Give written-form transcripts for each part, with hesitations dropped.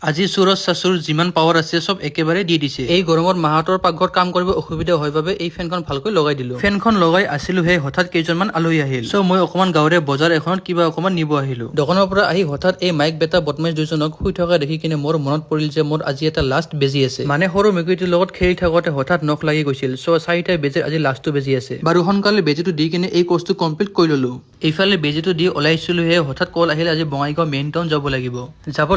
আজি সুৰজ চাচুৰ যিমান পাৱাৰ আছে সব একেবাৰে দি দিছে। এই গৰমৰ মাহতৰ পাকঘৰত কাম কৰিব অসুবিধা হয় বাবে এই ফেনখন ভালকৈ লগাই দিলো। ফেনখন লগাই আছিলোহে হঠাৎ কেইজনমান আলহী আহিল। মই অকমান গাঁৱৰে বজাৰ এখনত কিবা অকমান নিব আহিলো। দোকানৰ পৰা আহি হঠাৎ এই মাইক বেটা বদমাইশ দুজনক শুই থকা দেখি কিনে মোৰ মনত পৰিল যে মোৰ আজি এটা লাষ্ট বেজি আছে। মানে সৰু মেকুৰীটোৰ লগত খেলি থাকোতে হঠাৎ নখ লাগি গৈছিল। 4টা বেজিৰ আজি লাষ্টটো বেজি আছে। বাৰু সোনকালে বেজিটো দি কিনে এই কোৰ্সটো কমপ্লিট কৰি ললো। এইফালে বেজিটো দি ওলাইছিলোহে হঠাৎ কল আহিল আজি বঙাইগাঁও মেইন টাউন যাব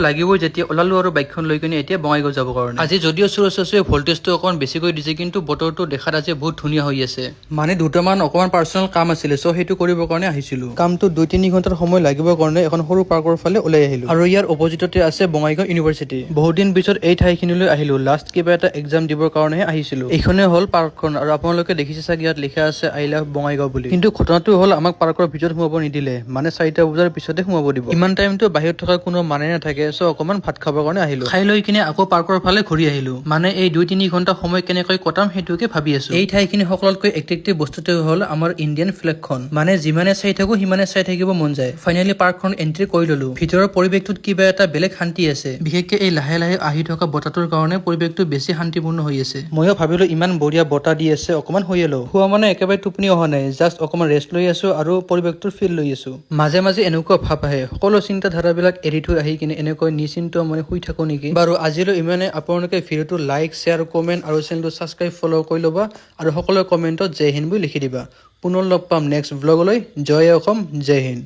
লাগিবই। যেতিয়া ওলালো আৰু বাইকখন লৈ কিনে এতিয়া বঙাইগাঁও যাব কাৰণে। আজি যদিও সুৰজ চাচুৱে ভল্টেজটো অকমান বেছিকৈ দিছে কিন্তু বতৰটো দেখাত আজি বহুত ধুনীয়া হৈ আছে। মানে দুটামান অকমান পাৰ্চনেল কাম আছিলে সেইটো কৰিবৰ কাৰণে আহিছিলো। কামটো 2-3 ঘণ্টাৰ সময় লাগিবৰ কাৰণে এখন সৰু পাৰ্কৰ ফালে ওলাই আহিলো। আৰু ইয়াৰ অপজিটতে আছে বঙাইগাঁও ইউনিভাৰ্চিটি। বহুত দিন পিছত এই ঠাইখিনিলৈ আহিলো। লাষ্ট কিবা এটা এক্সাম দিবৰ কাৰণেহে আহিছিলো। এইখনে হ'ল পাৰ্কখন আৰু আপোনালোকে দেখিছে চাগে ইয়াত লিখা আছে আই লাভ বঙাইগাঁও বুলি। কিন্তু ঘটনাটো হ'ল আমাক পাৰ্কৰ ভিতৰত সোমাব নিদিলে। মানে 4টা বজাৰ পিছতে সোমাব দিব। ইমান টাইমটো বাহিৰত থকা কোনো মানে নাথাকে অকমান ভাত খাবৰ কাৰণে আহিলো। খাই লৈ কিনে আকৌ পাৰ্কৰ ফালে ঘূৰি আহিলো। মানে এই 2-3 ঘণ্টা সময় কেনেকৈ কটাম সেইটোকে ভাবি আছো। এই ঠাইখিনি সকলোতকৈ এট্ৰেক্টিভ বস্তুটো হ'ল আমাৰ ইণ্ডিয়ান ফ্লেগখন। মানে যিমানে চাই থাকো সিমানে চাই থাকিব মন যায়। ফাইনেলি পাৰ্কখন এন্ট্ৰি কৰি ললো। ভিতৰৰ পৰিৱেশটোত কিবা এটা বেলেগ শান্তি আছে। বিশেষকে এই লাহে লাহে আহি থকা বতাহটোৰ কাৰণে পৰিৱেশটো বেছি শান্তিপূৰ্ণ হৈ আছে। ময়ো ভাবিলো ইমান বঢ়িয়া বতাহ দি আছে অকমান শুয়ে লওঁ। শুৱা মানে একেবাৰে টোপনি অহা নাই, জাষ্ট অকমান ৰেষ্ট লৈ আছো আৰু পৰিৱেশটোৰ ফিল লৈ আছো। মাজে মাজে এনেকুৱা ভাব আহে সকলো চিন্তা ধাৰাবিলাক এৰি থৈ আহি কিনে এনেকৈ নিশ্চিন্ত মানে শুই থাকো নেকি। বাৰু আজিলৈ ইমানে। আপোনালোকে ভিডিঅ'টো লাইক, শ্বেয়াৰ, কমেণ্ট আৰু চেনেলটো ছাবস্ক্ৰাইব ফ'ল' কৰি ল'বা আৰু সকলোৱে কমেণ্টত জয় হিন্দ বুলি লিখি দিবা। পুনৰ লগ পাম নেক্সট ভ্লগলৈ। জয় অসম, জয় হিন্দ।